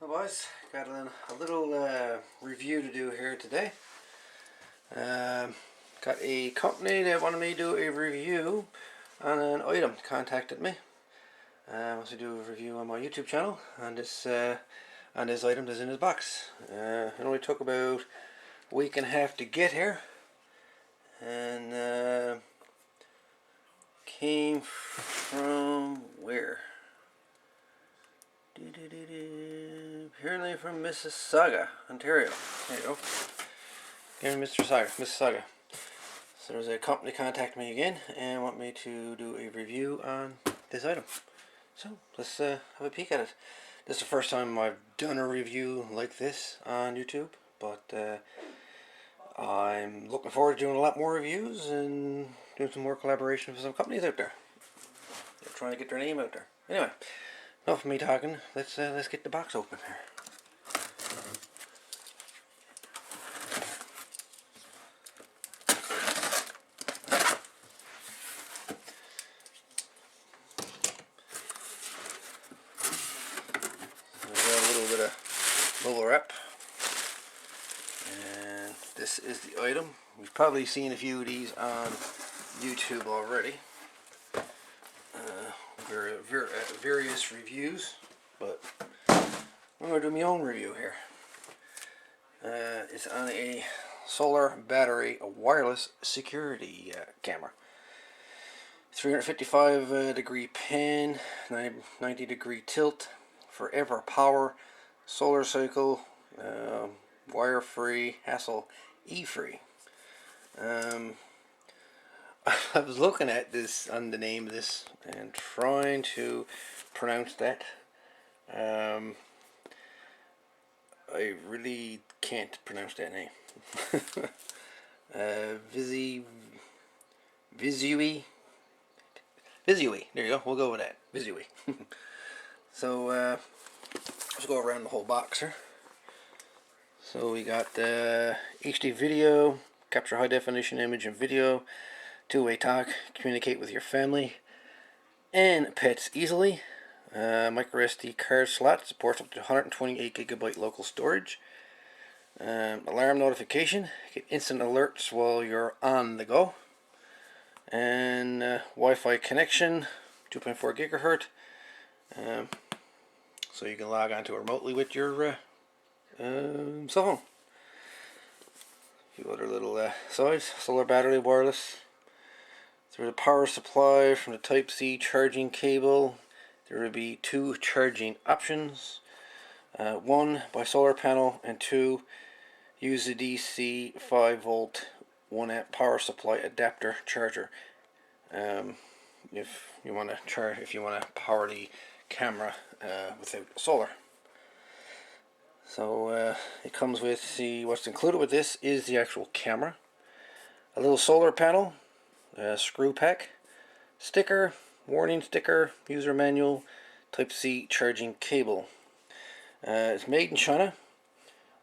Well boys, got a little review to do here today. Got a company that wanted me to do a review on an item, contacted me. Wants to do a review on my YouTube channel on this item that's in his box. It only took about a week and a half to get here, and came from where? Apparently from Mississauga, Ontario. There you go. Again, Mississauga. So there's a company contact me again and want me to do a review on this item. So let's have a peek at it. This is the first time I've done a review like this on YouTube, but I'm looking forward to doing a lot more reviews and doing some more collaboration with some companies out there. They're trying to get their name out there. Anyway, enough of me talking. Let's get the box open here. Bubble wrap, and this is the item. We've probably seen a few of these on YouTube already, various reviews, but I'm going to do my own review here. It's on a solar battery, a wireless security camera. 355 degree pan, 90 degree tilt, forever power, solar cycle, wire free, hassle free. I was looking at this on the name of this and trying to pronounce that. I really can't pronounce that name. VIZIUUY. VIZIUUY. There you go. We'll go with that. VIZIUUY. So let's go around the whole box here. So we got HD video, capture high definition image and video, two-way talk, communicate with your family and pets easily. Micro SD card slot, supports up to 128 gigabyte local storage. Alarm notification, get instant alerts while you're on the go. And Wi-Fi connection, 2.4 gigahertz. So you can log on to it remotely with your cell phone. A few other little sides. Solar battery, wireless. There's a power supply from the Type-C charging cable. There will be two charging options. One by solar panel, and two use the DC 5 volt 1 amp power supply adapter charger. If you want to power the camera without solar. So it comes with what's included with this is the actual camera, a little solar panel, screw pack, sticker, warning sticker, user manual, Type-C charging cable. It's made in China.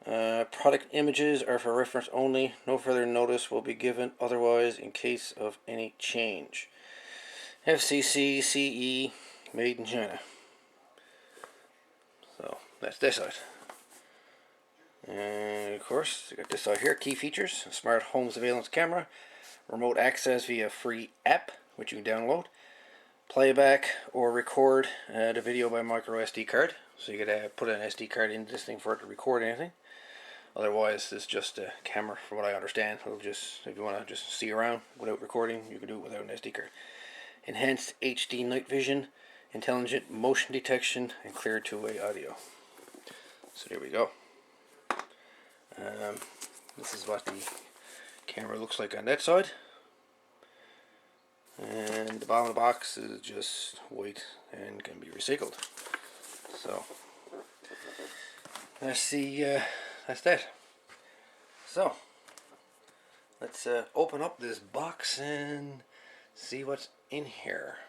Product images are for reference only. No further notice will be given otherwise in case of any change. FCC CE, made in China. So that's this side. And of course, you got this side here, key features: smart home surveillance camera, remote access via free app, which you can download, playback or record the video by micro SD card. So you gotta put an SD card into this thing for it to record anything. Otherwise, it's just a camera, from what I understand. It'll just, if you want to just see around without recording, you can do it without an SD card. Enhanced HD night vision, intelligent motion detection, and clear two-way audio. So there we go. This is what the camera looks like on that side. And the bottom of the box is just white and can be recycled. So that's that. So let's open up this box and see what's in here.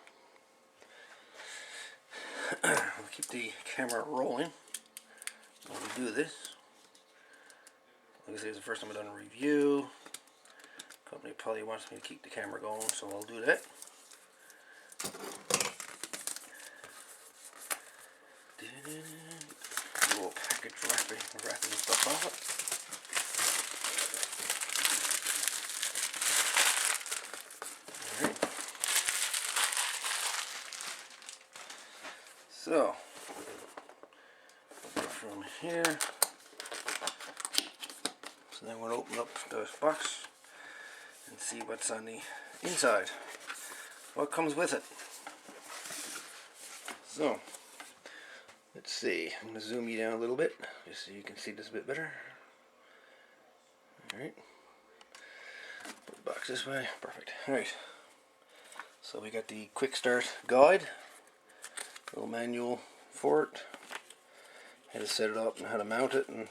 We'll keep the camera rolling while we do this. Like I say, it's the first time I've done a review. The company probably wants me to keep the camera going, so I'll do that. Go up. wrapping stuff off it. Alright. So, from here, so then we'll open up the box and see what's on the inside. What comes with it? So, let's see. I'm going to zoom you down a little bit just so you can see this a bit better. Alright. Put the box this way. Perfect. Alright. So we got the quick start guide. Little manual for it. How to set it up and how to mount it and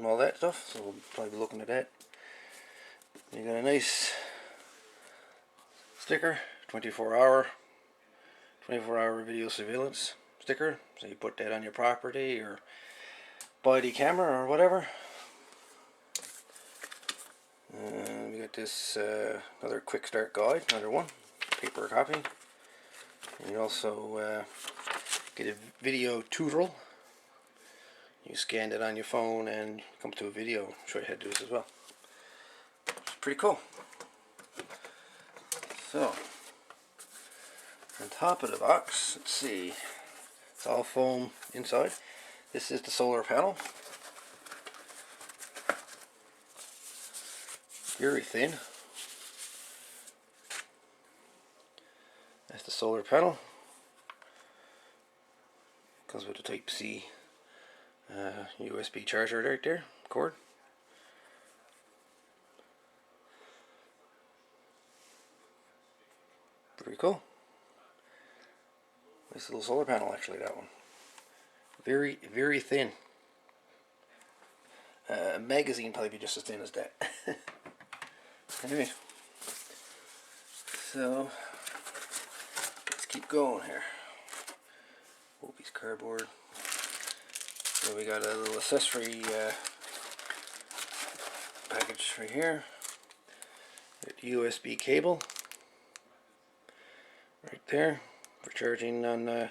all that stuff. So we'll probably be looking at that. You got a nice sticker. 24-hour video surveillance sticker, so you put that on your property or buy the camera or whatever. And we got this another quick start guide, another one, paper copy. And you also get a video tutorial. You scan it on your phone and come to a video, show you how to do this as well. It's pretty cool. So, on top of the box, let's see, it's all foam inside. This is the solar panel. Very thin. That's the solar panel. Comes with a Type-C USB charger right there, cord. Pretty cool. Nice little solar panel, actually, that one. Very, very thin. A magazine probably be just as thin as that. Anyway, so let's keep going here. Oh, piece of cardboard. So we got a little accessory package right here. USB cable right there for charging on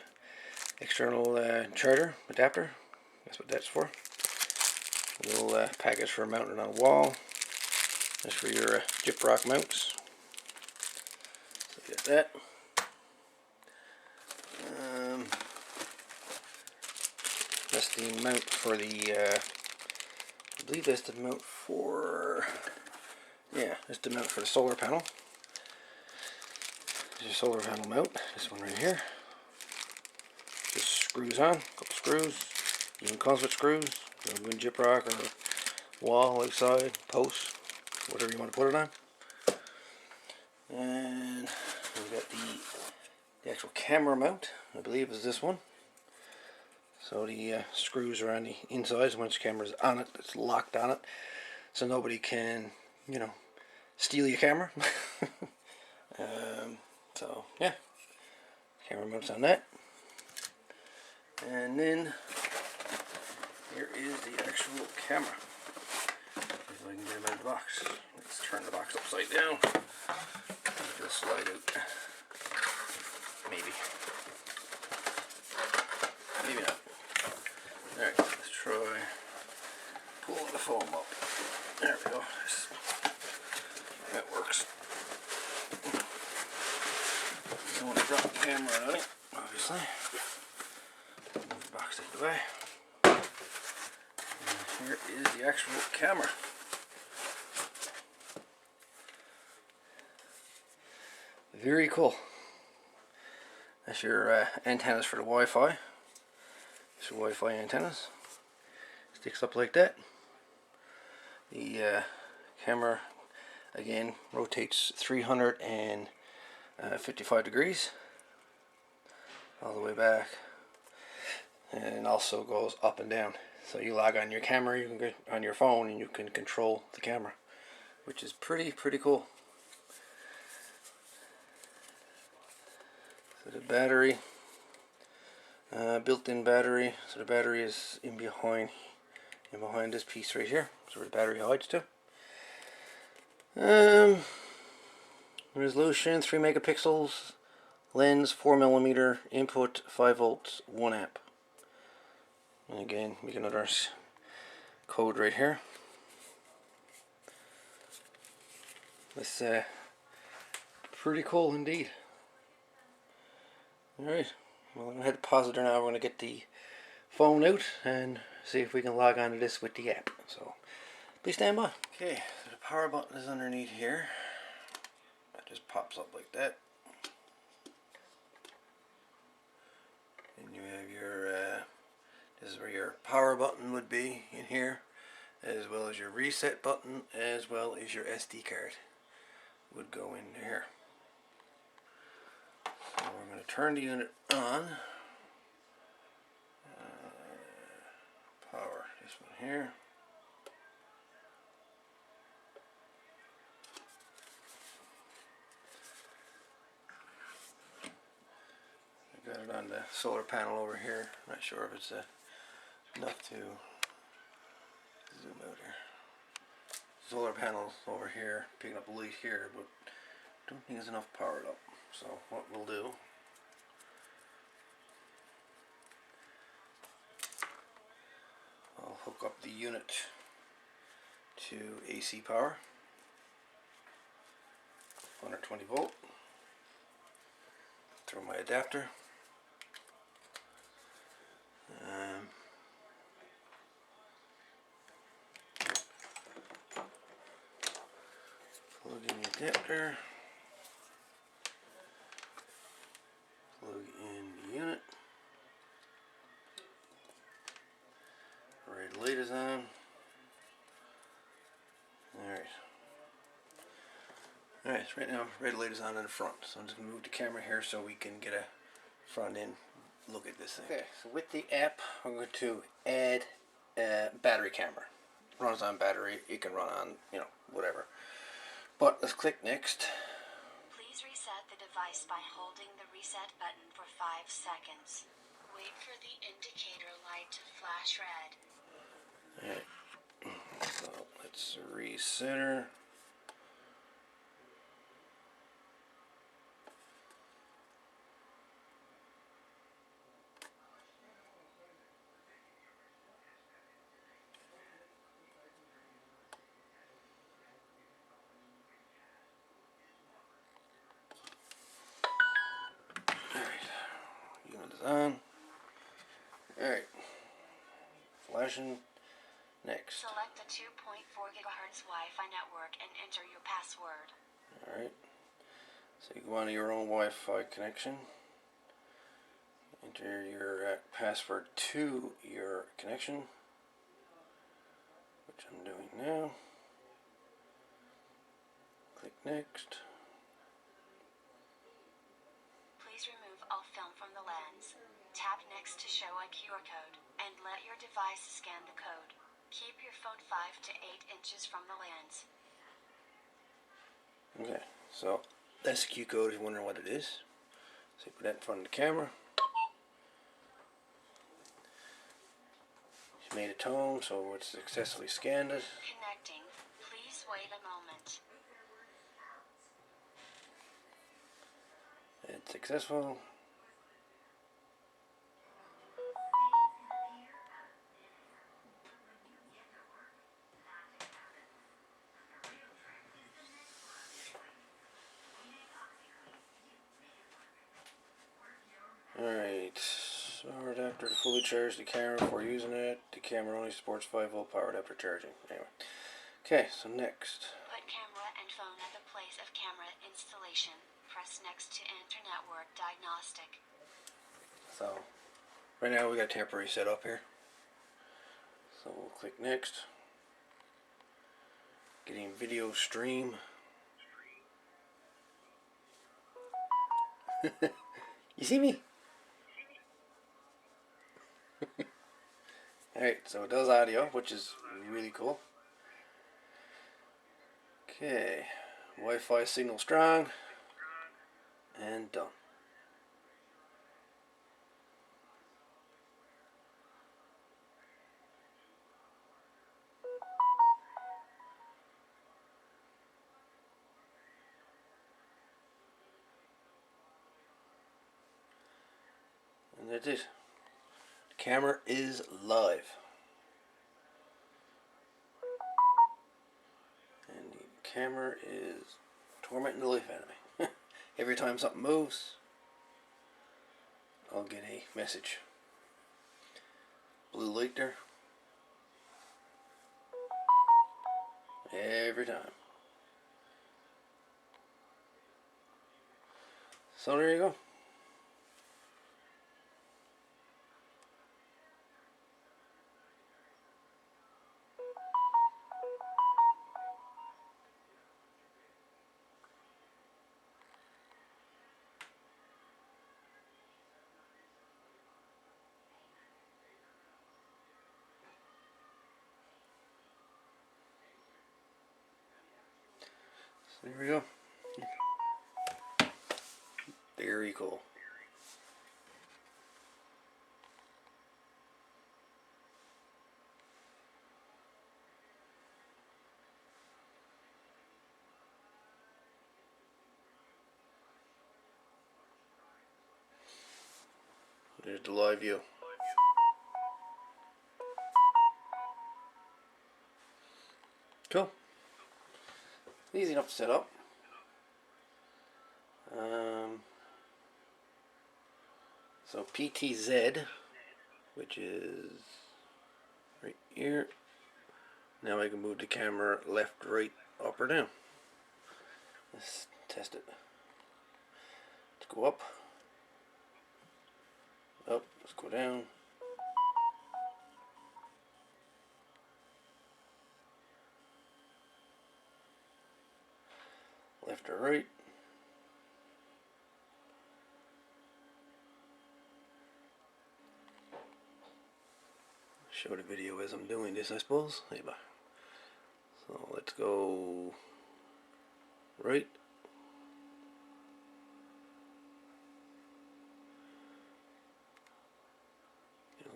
external charger adapter. That's what that's for. A little package for mounting on a wall. That's for your gyprock mounts. So you got that. That's the mount for the, I believe that's the mount for, yeah, that's the mount for the solar panel. There's your solar panel mount, this one right here. Just screws on, a couple screws, even comes with screws, wind gyprock or wall outside, post, whatever you want to put it on. And we've got the actual camera mount, I believe is this one. So the screws are on the inside, so once the camera's on it, it's locked on it, so nobody can, you know, steal your camera. So yeah, camera mounts on that. And then here is the actual camera. If I can get it out of the box. Let's turn the box upside down. It'll slide out. Maybe. Maybe not. Alright, let's try pulling the foam up. There we go. That works. Don't want to drop the camera on it, obviously. Move the box out of the way. And here is the actual camera. Very cool. That's your antennas for the Wi-Fi. It's your Wi-Fi antennas. Sticks up like that. The camera again rotates 355 degrees all the way back, and also goes up and down. So you log on your camera, you can get on your phone, and you can control the camera, which is pretty cool. So the battery, built-in battery. So the battery is in behind this piece right here. So where the battery hides to. Resolution 3 megapixels, lens 4mm, input 5 volts, 1 amp. And again, we can code right here. It's pretty cool indeed. Alright, well, I'm going to hit the pause there now. We're going to get the phone out and see if we can log on to this with the app. So, please stand by. Okay, so the power button is underneath here. That just pops up like that. And you have your, this is where your power button would be in here, as well as your reset button, as well as your SD card would go in here. So we're going to turn the unit on. Power, this one here. I got it on the solar panel over here. Not sure if it's enough to zoom out here. Solar panel over here, picking up light here, but don't think it's enough powered up. So what we'll do, I'll hook up the unit to AC power, 120 volt, throw my adapter, plug in the adapter, plug in the unit, red light is on. Alright, so right now red light is on in the front, so I'm just going to move the camera here so we can get a front end look at this thing. Okay, so with the app I'm going to add a battery camera. It runs on battery, it can run on, you know, whatever. But let's click next. Please reset the device by holding the reset button for 5 seconds. Wait for the indicator light to flash red. Alright, so let's reset her. Unit is on. Alright. Flashing. Next. Select the 2.4 GHz Wi-Fi network and enter your password. Alright. So you go on to your own Wi-Fi connection. Enter your password to your connection, which I'm doing now. Click next. Please remove all film from the lens. Tap next to show a QR code and let your device scan the code. Keep your phone 5 to 8 inches from the lens. Okay, so that's the Q code if you're wondering what it is. So you put that in front of the camera. It's made a tone, so it's successfully scanned it. Connecting. Please wait a moment. It's successful. Alright, so adapter to fully charge the camera before using it. The camera only supports 5 volt power adapter charging. Anyway. Okay, so next. Put camera and phone at the place of camera installation. Press next to enter network diagnostic. So, right now we got temporary set up here. So we'll click next. Getting video stream. You see me? Alright, so it does audio, which is really cool. Okay, Wi-Fi signal strong, and done. And that's it. The camera is live. camera is tormenting the life out of me. Every time something moves, I'll get a message. Blue light there. Every time. So there you go. So there we go. Very cool. There's the live view. Cool. Easy enough to set up. So PTZ, which is right here. Now I can move the camera left, right, up or down. Let's test it. Let's go up. Up. Let's go down. Left or right. Show the video as I'm doing this, I suppose. Hey, bye. So let's go right.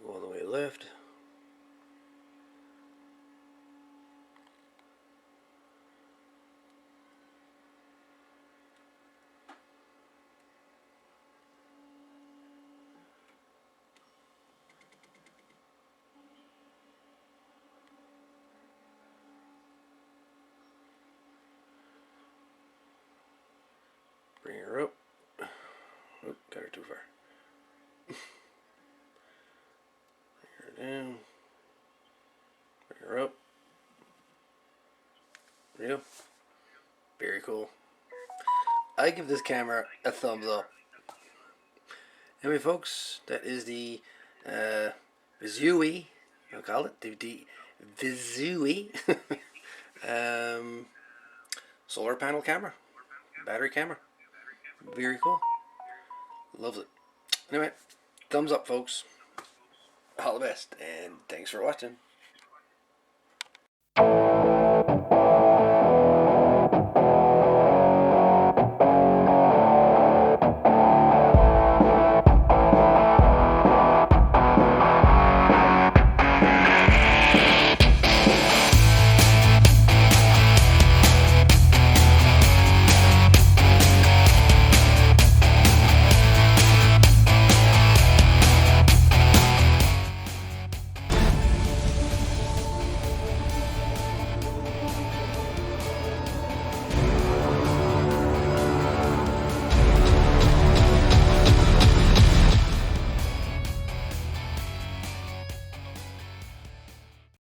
Go all the way left. Bring her up. Oop, got her too far. Bring her down. Bring her up. There you go. Very cool. I give this camera a thumbs up. Anyway, folks, that is the VIZIUUY, I'll call it, the VIZIUUY solar panel camera, battery camera. Very cool. Loves it. Anyway, thumbs up, folks. All the best, and thanks for watching.